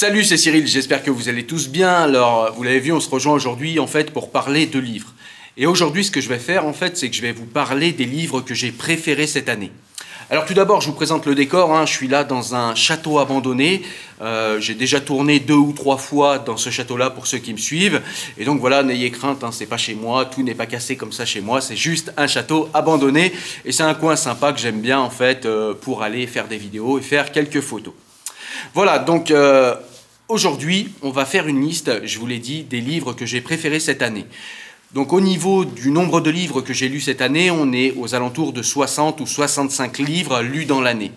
Salut, c'est Cyril, j'espère que vous allez tous bien. Alors, vous l'avez vu, on se rejoint aujourd'hui en fait pour parler de livres. Et aujourd'hui, ce que je vais faire en fait, c'est que je vais vous parler des livres que j'ai préférés cette année. Alors tout d'abord, je vous présente le décor, je suis là dans un château abandonné. J'ai déjà tourné 2 ou 3 fois dans ce château-là pour ceux qui me suivent. Et donc voilà, n'ayez crainte, c'est pas chez moi, tout n'est pas cassé comme ça chez moi, c'est juste un château abandonné. Et c'est un coin sympa que j'aime bien en fait pour aller faire des vidéos et faire quelques photos. Voilà, donc aujourd'hui, on va faire une liste, je vous l'ai dit, des livres que j'ai préférés cette année. Donc au niveau du nombre de livres que j'ai lus cette année, on est aux alentours de 60 ou 65 livres lus dans l'année.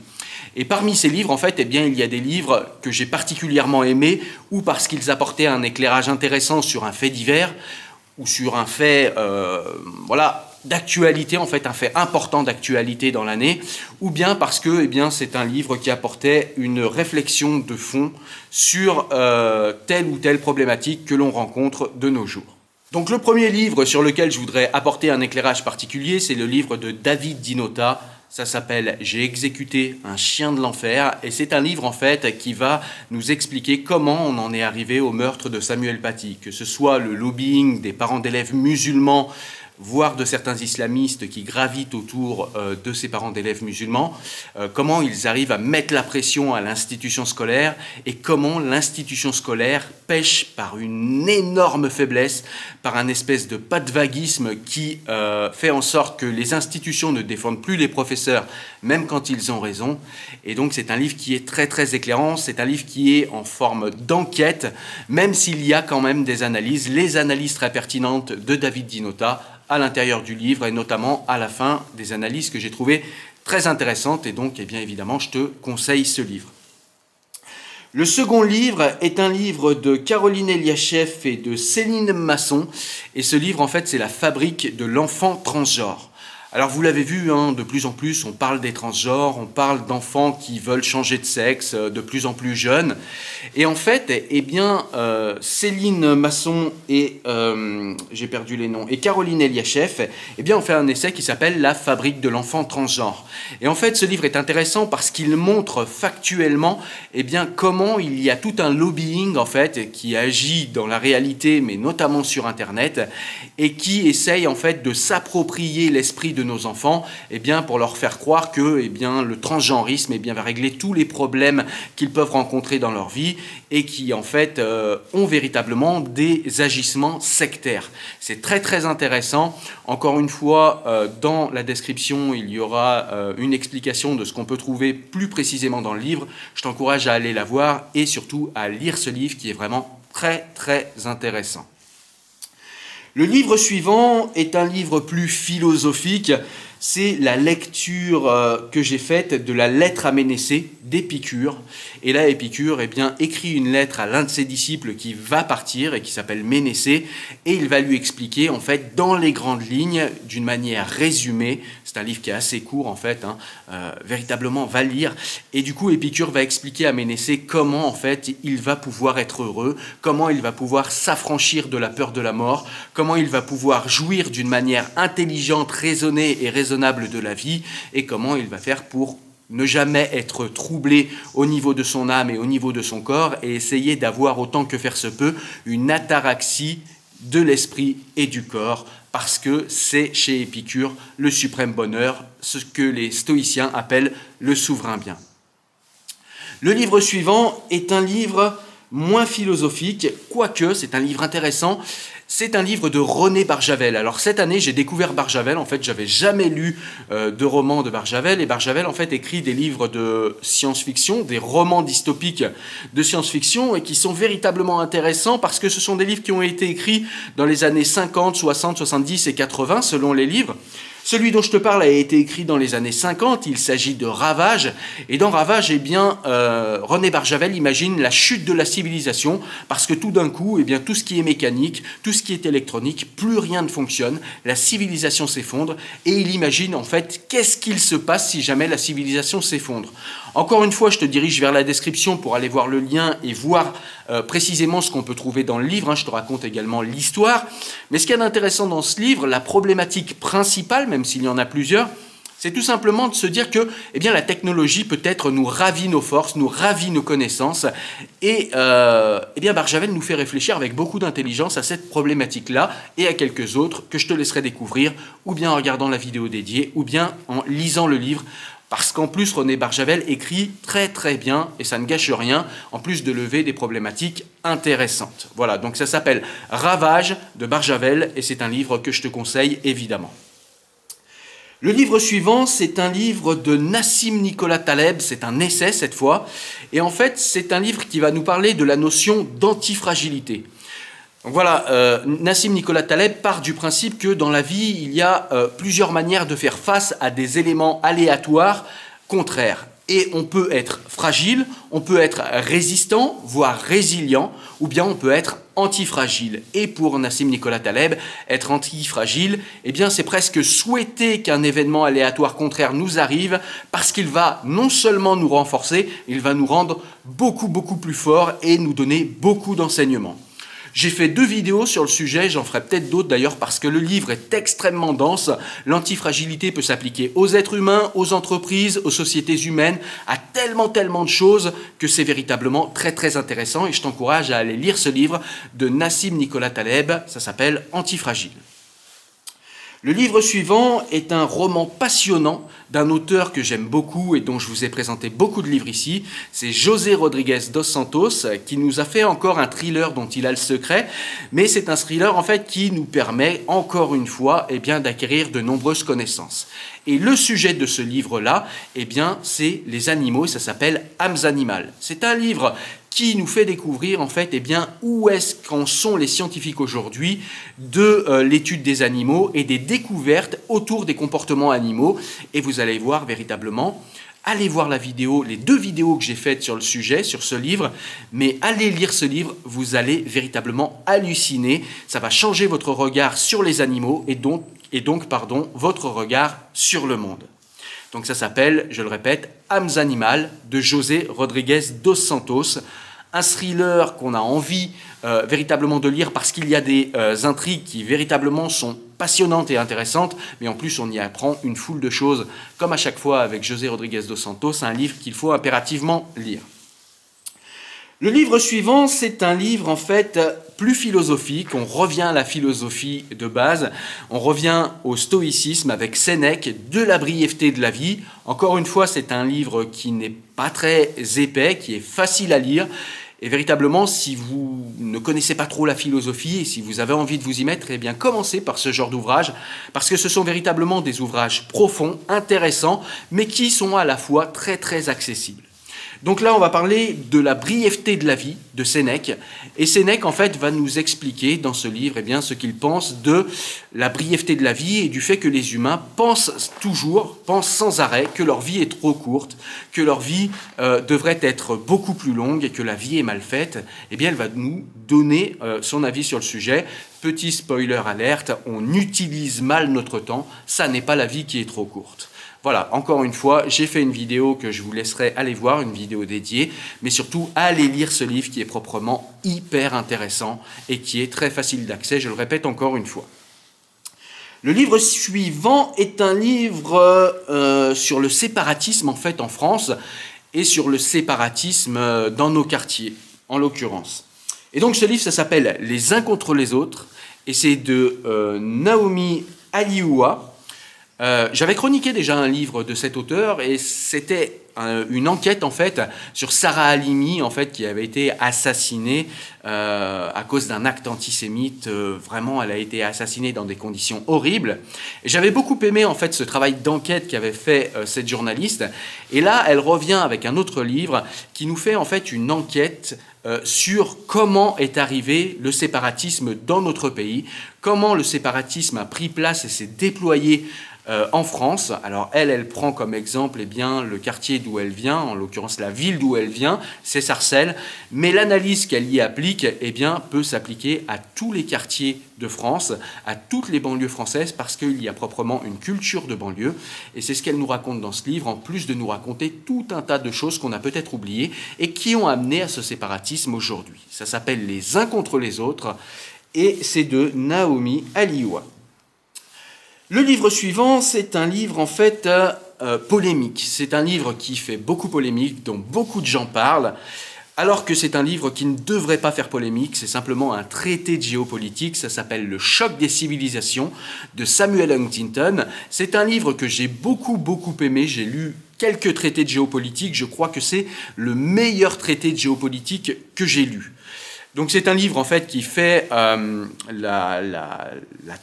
Et parmi ces livres, en fait, eh bien, il y a des livres que j'ai particulièrement aimés, ou parce qu'ils apportaient un éclairage intéressant sur un fait divers, ou sur un fait, d'actualité, en fait, un fait important d'actualité dans l'année, ou bien parce que eh bien, c'est un livre qui apportait une réflexion de fond sur telle ou telle problématique que l'on rencontre de nos jours. Donc le premier livre sur lequel je voudrais apporter un éclairage particulier, c'est le livre de David Dinota. Ça s'appelle « J'ai exécuté un chien de l'enfer » et c'est un livre en fait qui va nous expliquer comment on en est arrivé au meurtre de Samuel Paty, que ce soit le lobbying des parents d'élèves musulmans, voire de certains islamistes qui gravitent autour de ces parents d'élèves musulmans, comment ils arrivent à mettre la pression à l'institution scolaire et comment l'institution scolaire pêche par une énorme faiblesse, par un espèce de patvaguisme qui fait en sorte que les institutions ne défendent plus les professeurs, même quand ils ont raison. Et donc c'est un livre qui est très très éclairant, c'est un livre qui est en forme d'enquête, même s'il y a quand même des analyses, les analyses très pertinentes de David Dinota, à l'intérieur du livre et notamment à la fin des analyses que j'ai trouvées très intéressantes et donc eh bien évidemment je te conseille ce livre. Le second livre est un livre de Caroline Eliachev et de Céline Masson et ce livre en fait c'est La fabrique de l'enfant transgenre. Alors vous l'avez vu, de plus en plus on parle des transgenres, on parle d'enfants qui veulent changer de sexe de plus en plus jeunes. Et en fait, eh bien, Céline Masson et, j'ai perdu les noms, et Caroline Eliachev, eh bien, ont fait un essai qui s'appelle La fabrique de l'enfant transgenre. Et en fait, ce livre est intéressant parce qu'il montre factuellement eh bien, comment il y a tout un lobbying en fait, qui agit dans la réalité, mais notamment sur Internet, et qui essaye en fait, de s'approprier l'esprit de nos enfants eh bien, pour leur faire croire que eh bien, le transgenrisme eh bien, va régler tous les problèmes qu'ils peuvent rencontrer dans leur vie et qui en fait ont véritablement des agissements sectaires. C'est très très intéressant. Encore une fois, dans la description, il y aura une explication de ce qu'on peut trouver plus précisément dans le livre. Je t'encourage à aller la voir et surtout à lire ce livre qui est vraiment très très intéressant. Le livre suivant est un livre plus philosophique, c'est la lecture que j'ai faite de la lettre à Ménécée d'Épicure. Et là, Épicure eh bien, écrit une lettre à l'un de ses disciples qui va partir et qui s'appelle Ménécée, et il va lui expliquer en fait dans les grandes lignes, d'une manière résumée, c'est un livre qui est assez court en fait, véritablement va lire, et du coup Épicure va expliquer à Ménécée comment en fait il va pouvoir être heureux, comment il va pouvoir s'affranchir de la peur de la mort, comment il va pouvoir jouir d'une manière intelligente, raisonnée et raisonnable de la vie, et comment il va faire pour ne jamais être troublé au niveau de son âme et au niveau de son corps, et essayer d'avoir autant que faire se peut une ataraxie de l'esprit et du corps, parce que c'est chez Épicure le suprême bonheur, ce que les stoïciens appellent le souverain bien. Le livre suivant est un livre moins philosophique, quoique c'est un livre intéressant. C'est un livre de René Barjavel. Alors cette année, j'ai découvert Barjavel. En fait, j'avais jamais lu de romans de Barjavel. Et Barjavel, en fait, écrit des livres de science-fiction, des romans dystopiques de science-fiction et qui sont véritablement intéressants parce que ce sont des livres qui ont été écrits dans les années 50, 60, 70 et 80, selon les livres. Celui dont je te parle a été écrit dans les années 50, il s'agit de Ravage, et dans Ravage, eh bien, René Barjavel imagine la chute de la civilisation, parce que tout d'un coup, eh bien, tout ce qui est mécanique, tout ce qui est électronique, plus rien ne fonctionne, la civilisation s'effondre, et il imagine en fait qu'est-ce qu'il se passe si jamais la civilisation s'effondre. Encore une fois, je te dirige vers la description pour aller voir le lien et voir précisément ce qu'on peut trouver dans le livre, je te raconte également l'histoire, mais ce qu'il y a d'intéressant dans ce livre, la problématique principale, même s'il y en a plusieurs, C'est tout simplement de se dire que eh bien, la technologie peut-être nous ravit nos forces, nous ravit nos connaissances, et eh bien, Barjavel nous fait réfléchir avec beaucoup d'intelligence à cette problématique-là et à quelques autres que je te laisserai découvrir, ou bien en regardant la vidéo dédiée, ou bien en lisant le livre. Parce qu'en plus, René Barjavel écrit très très bien, et ça ne gâche rien, en plus de lever des problématiques intéressantes. Voilà, donc ça s'appelle Ravage de Barjavel, et c'est un livre que je te conseille évidemment. Le livre suivant, c'est un livre de Nassim Nicolas Taleb, c'est un essai cette fois, et en fait c'est un livre qui va nous parler de la notion d'antifragilité. Donc voilà, Nassim Nicolas Taleb part du principe que dans la vie, il y a plusieurs manières de faire face à des éléments aléatoires contraires. Et on peut être fragile, on peut être résistant, voire résilient, ou bien on peut être antifragile. Et pour Nassim Nicolas Taleb, être antifragile, eh bien c'est presque souhaiter qu'un événement aléatoire contraire nous arrive, parce qu'il va non seulement nous renforcer, il va nous rendre beaucoup plus forts et nous donner beaucoup d'enseignements. J'ai fait 2 vidéos sur le sujet, j'en ferai peut-être d'autres d'ailleurs parce que le livre est extrêmement dense. L'antifragilité peut s'appliquer aux êtres humains, aux entreprises, aux sociétés humaines, à tellement de choses que c'est véritablement très intéressant et je t'encourage à aller lire ce livre de Nassim Nicolas Taleb, ça s'appelle Antifragile. Le livre suivant est un roman passionnant d'un auteur que j'aime beaucoup et dont je vous ai présenté beaucoup de livres ici. C'est José Rodrigues dos Santos qui nous a fait encore un thriller dont il a le secret. Mais c'est un thriller en fait qui nous permet encore une fois eh bien, d'acquérir de nombreuses connaissances. Et le sujet de ce livre-là, eh bien, c'est les animaux et ça s'appelle Âmes animales. C'est un livre qui nous fait découvrir en fait eh bien, où est-ce qu'en sont les scientifiques aujourd'hui de l'étude des animaux et des découvertes autour des comportements animaux. Et vous allez voir véritablement, allez voir la vidéo, les 2 vidéos que j'ai faites sur le sujet, sur ce livre, mais allez lire ce livre, vous allez véritablement halluciner. Ça va changer votre regard sur les animaux et donc votre regard sur le monde. Donc ça s'appelle, je le répète, Âmes animales de José Rodrigues dos Santos. Un thriller qu'on a envie véritablement de lire parce qu'il y a des intrigues qui véritablement sont passionnantes et intéressantes, mais en plus on y apprend une foule de choses, comme à chaque fois avec José Rodrigues dos Santos, un livre qu'il faut impérativement lire. Le livre suivant, c'est un livre en fait plus philosophique, on revient à la philosophie de base, on revient au stoïcisme avec Sénèque, de la brièveté de la vie. Encore une fois, c'est un livre qui n'est pas très épais, qui est facile à lire. Et véritablement, si vous ne connaissez pas trop la philosophie et si vous avez envie de vous y mettre, eh bien commencez par ce genre d'ouvrage, parce que ce sont véritablement des ouvrages profonds, intéressants, mais qui sont à la fois très accessibles. Donc là, on va parler de la brièveté de la vie de Sénèque. Et Sénèque, en fait, va nous expliquer dans ce livre eh bien, ce qu'il pense de la brièveté de la vie et du fait que les humains pensent sans arrêt que leur vie est trop courte, que leur vie devrait être beaucoup plus longue et que la vie est mal faite. Eh bien, elle va nous donner son avis sur le sujet. Petit spoiler alerte, on utilise mal notre temps, ça n'est pas la vie qui est trop courte. Voilà, encore une fois, j'ai fait une vidéo que je vous laisserai aller voir, une vidéo dédiée, mais surtout, allez lire ce livre qui est proprement hyper intéressant et qui est très facile d'accès, je le répète encore une fois. Le livre suivant est un livre sur le séparatisme en fait en France et sur le séparatisme dans nos quartiers, en l'occurrence. Et donc ce livre, ça s'appelle « Les uns contre les autres » et c'est de Naomi Alioua. J'avais chroniqué déjà un livre de cet auteur et c'était une enquête en fait sur Sarah Halimi en fait qui avait été assassinée à cause d'un acte antisémite. Vraiment, elle a été assassinée dans des conditions horribles. Et j'avais beaucoup aimé en fait ce travail d'enquête qu'avait fait cette journaliste. Et là, elle revient avec un autre livre qui nous fait en fait une enquête sur comment est arrivé le séparatisme dans notre pays, comment le séparatisme a pris place et s'est déployé en France. Alors elle prend comme exemple eh bien, le quartier d'où elle vient, en l'occurrence la ville d'où elle vient, c'est Sarcelles, mais l'analyse qu'elle y applique eh bien, peut s'appliquer à tous les quartiers de France, à toutes les banlieues françaises, parce qu'il y a proprement une culture de banlieue, et c'est ce qu'elle nous raconte dans ce livre, en plus de nous raconter tout un tas de choses qu'on a peut-être oubliées et qui ont amené à ce séparatisme aujourd'hui. Ça s'appelle « Les uns contre les autres » et c'est de Naomi Alioua. Le livre suivant, c'est un livre en fait polémique. C'est un livre qui fait beaucoup polémique, dont beaucoup de gens parlent, alors que c'est un livre qui ne devrait pas faire polémique. C'est simplement un traité de géopolitique. Ça s'appelle Le choc des civilisations de Samuel Huntington. C'est un livre que j'ai beaucoup aimé. J'ai lu quelques traités de géopolitique. Je crois que c'est le meilleur traité de géopolitique que j'ai lu. Donc c'est un livre en fait qui fait la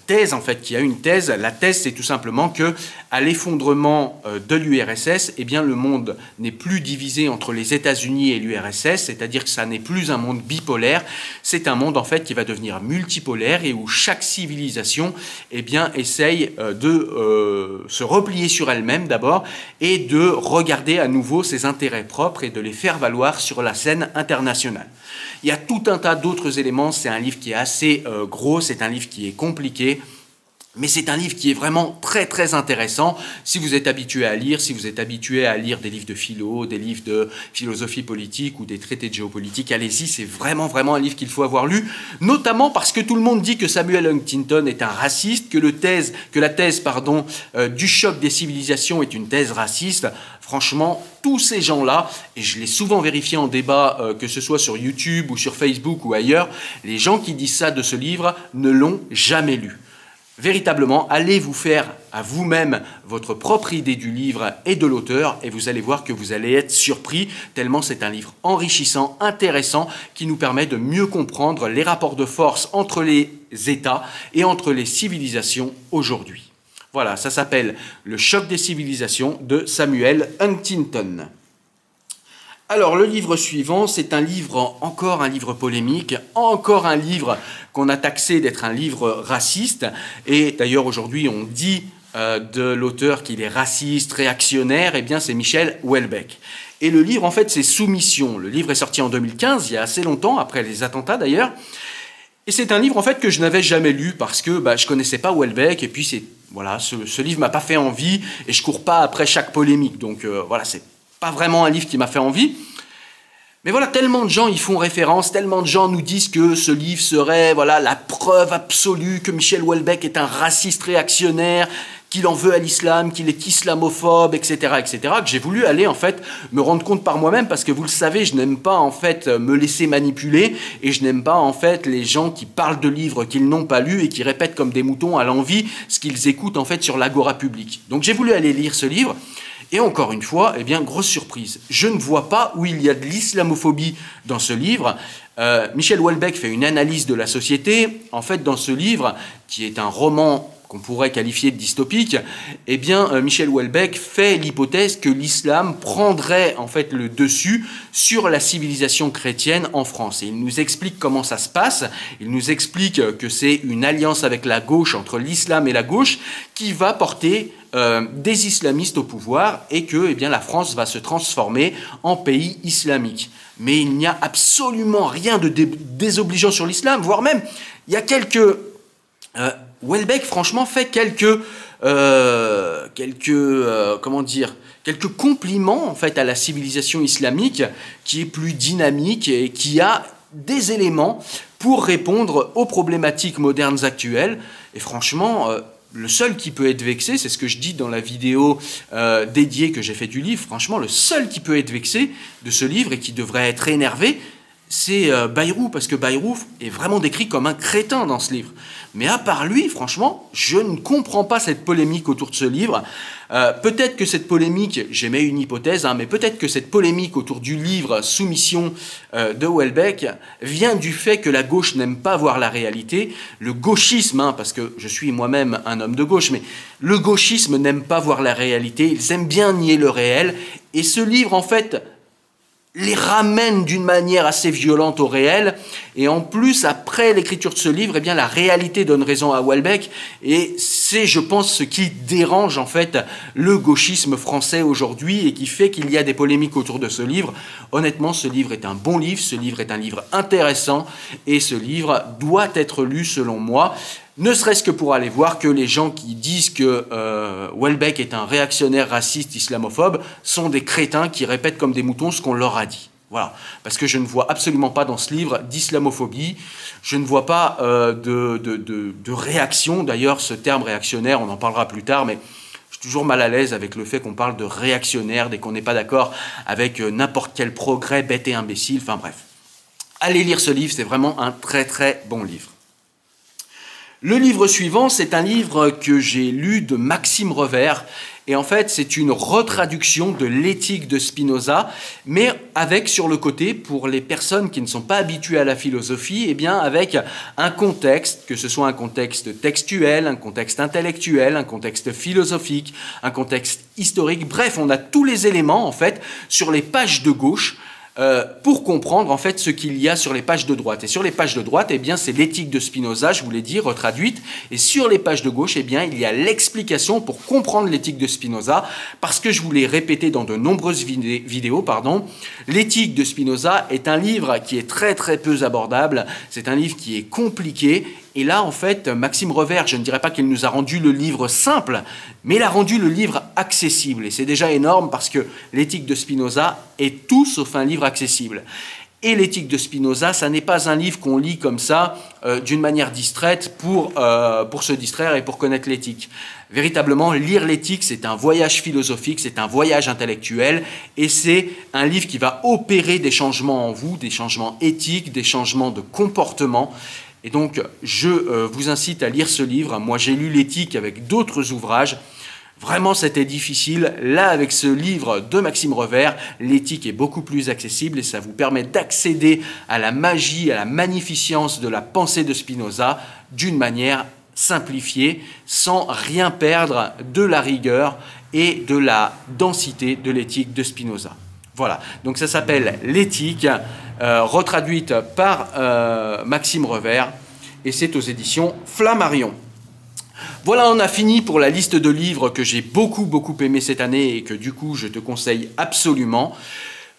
thèse, en fait, qui a une thèse. La thèse, c'est tout simplement que à l'effondrement de l'URSS, eh bien le monde n'est plus divisé entre les États-Unis et l'URSS, c'est-à-dire que ça n'est plus un monde bipolaire. C'est un monde en fait qui va devenir multipolaire et où chaque civilisation, eh bien, essaye de se replier sur elle-même d'abord et de regarder à nouveau ses intérêts propres et de les faire valoir sur la scène internationale. Il y a tout un tas d'autres éléments. C'est un livre qui est assez gros, c'est un livre qui est compliqué, mais c'est un livre qui est vraiment très intéressant. Si vous êtes habitué à lire, si vous êtes habitué à lire des livres de philo, des livres de philosophie politique ou des traités de géopolitique, allez-y, c'est vraiment un livre qu'il faut avoir lu, notamment parce que tout le monde dit que Samuel Huntington est un raciste, que la thèse du choc des civilisations est une thèse raciste. Franchement, tous ces gens-là, et je l'ai souvent vérifié en débat, que ce soit sur YouTube ou sur Facebook ou ailleurs, les gens qui disent ça de ce livre ne l'ont jamais lu. Véritablement, allez vous faire à vous-même votre propre idée du livre et de l'auteur et vous allez voir que vous allez être surpris tellement c'est un livre enrichissant, intéressant, qui nous permet de mieux comprendre les rapports de force entre les États et entre les civilisations aujourd'hui. Voilà, ça s'appelle Le choc des civilisations de Samuel Huntington. Alors, le livre suivant, c'est encore un livre polémique, encore un livre qu'on a taxé d'être un livre raciste. Et d'ailleurs, aujourd'hui, on dit de l'auteur qu'il est raciste, réactionnaire. Eh bien, c'est Michel Houellebecq. Et le livre, en fait, c'est Soumission. Le livre est sorti en 2015, il y a assez longtemps, après les attentats d'ailleurs. Et c'est un livre, en fait, que je n'avais jamais lu parce que je connaissais pas Houellebecq. Et puis, voilà, ce livre m'a pas fait envie et je cours pas après chaque polémique. Donc, voilà, c'est pas vraiment un livre qui m'a fait envie. Mais voilà, tellement de gens y font référence, tellement de gens nous disent que ce livre serait la preuve absolue que Michel Houellebecq est un raciste réactionnaire, qu'il en veut à l'islam, qu'il est islamophobe, etc., que j'ai voulu aller en fait me rendre compte par moi-même parce que vous le savez, je n'aime pas en fait me laisser manipuler et je n'aime pas en fait les gens qui parlent de livres qu'ils n'ont pas lus et qui répètent comme des moutons à l'envi ce qu'ils écoutent en fait sur l'agora publique. Donc j'ai voulu aller lire ce livre. Et encore une fois, eh bien, grosse surprise. Je ne vois pas où il y a de l'islamophobie dans ce livre. Michel Houellebecq fait une analyse de la société. En fait, dans ce livre, qui est un roman qu'on pourrait qualifier de dystopique, eh bien, Michel Houellebecq fait l'hypothèse que l'islam prendrait en fait le dessus sur la civilisation chrétienne en France. Et il nous explique comment ça se passe. Il nous explique que c'est une alliance avec la gauche, entre l'islam et la gauche, qui va porter des islamistes au pouvoir et que eh bien, la France va se transformer en pays islamique. Mais il n'y a absolument rien de désobligeant sur l'islam, voire même, il y a quelques... Houellebecq, franchement, fait quelques compliments en fait à la civilisation islamique qui est plus dynamique et qui a des éléments pour répondre aux problématiques modernes actuelles. Et franchement, le seul qui peut être vexé, c'est ce que je dis dans la vidéo dédiée que j'ai fait du livre, franchement, le seul qui peut être vexé de ce livre et qui devrait être énervé, c'est Bayrou, parce que Bayrou est vraiment décrit comme un crétin dans ce livre. Mais à part lui, franchement, je ne comprends pas cette polémique autour de ce livre. Peut-être que cette polémique, j'émets une hypothèse, mais peut-être que cette polémique autour du livre Soumission de Houellebecq vient du fait que la gauche n'aime pas voir la réalité. Le gauchisme, parce que je suis moi-même un homme de gauche, mais le gauchisme n'aime pas voir la réalité. Ils aiment bien nier le réel. Et ce livre, en fait, les ramène d'une manière assez violente au réel, et en plus, après l'écriture de ce livre, eh bien, la réalité donne raison à Houellebecq, et c'est, je pense, ce qui dérange en fait le gauchisme français aujourd'hui, et qui fait qu'il y a des polémiques autour de ce livre. Honnêtement, ce livre est un bon livre, ce livre est un livre intéressant, et ce livre doit être lu selon moi, ne serait-ce que pour aller voir que les gens qui disent que Houellebecq est un réactionnaire raciste islamophobe sont des crétins qui répètent comme des moutons ce qu'on leur a dit. Voilà, parce que je ne vois absolument pas dans ce livre d'islamophobie, je ne vois pas de réaction. D'ailleurs, ce terme réactionnaire, on en parlera plus tard, mais je suis toujours mal à l'aise avec le fait qu'on parle de réactionnaire dès qu'on n'est pas d'accord avec n'importe quel progrès bête et imbécile, enfin bref. Allez lire ce livre, c'est vraiment un très très bon livre. Le livre suivant, c'est un livre que j'ai lu de Maxime Revers, et en fait, c'est une retraduction de l'éthique de Spinoza, mais avec sur le côté, pour les personnes qui ne sont pas habituées à la philosophie, eh bien avec un contexte, que ce soit un contexte textuel, un contexte intellectuel, un contexte philosophique, un contexte historique. Bref, on a tous les éléments, en fait, sur les pages de gauche, pour comprendre en fait ce qu'il y a sur les pages de droite. Et sur les pages de droite, eh bien, c'est l'éthique de Spinoza, je vous l'ai dit, retraduite. Et sur les pages de gauche, eh bien, il y a l'explication pour comprendre l'éthique de Spinoza, parce que je vous l'ai répété dans de nombreuses vidéos, l'éthique de Spinoza est un livre qui est très très peu abordable, c'est un livre qui est compliqué. Et là, en fait, Maxime Revers, je ne dirais pas qu'il nous a rendu le livre simple, mais il a rendu le livre accessible. Et c'est déjà énorme parce que l'éthique de Spinoza est tout sauf un livre accessible. Et l'éthique de Spinoza, ça n'est pas un livre qu'on lit comme ça, d'une manière distraite, pour se distraire et pour connaître l'éthique. Véritablement, lire l'éthique, c'est un voyage philosophique, c'est un voyage intellectuel, et c'est un livre qui va opérer des changements en vous, des changements éthiques, des changements de comportement. Et donc, je vous incite à lire ce livre. Moi, j'ai lu l'éthique avec d'autres ouvrages. Vraiment, c'était difficile. Là, avec ce livre de Maxime Revers, l'éthique est beaucoup plus accessible et ça vous permet d'accéder à la magie, à la magnificence de la pensée de Spinoza d'une manière simplifiée, sans rien perdre de la rigueur et de la densité de l'éthique de Spinoza. Voilà, donc ça s'appelle L'éthique, retraduite par Maxime Revers, et c'est aux éditions Flammarion. Voilà, on a fini pour la liste de livres que j'ai beaucoup aimé cette année et que du coup je te conseille absolument.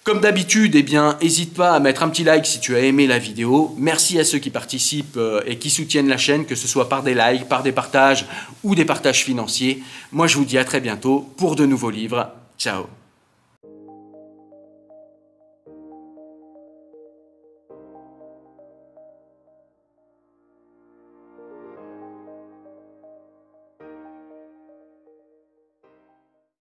Comme d'habitude, eh bien, n'hésite pas à mettre un petit like si tu as aimé la vidéo. Merci à ceux qui participent et qui soutiennent la chaîne, que ce soit par des likes, par des partages ou des partages financiers. Moi, je vous dis à très bientôt pour de nouveaux livres. Ciao.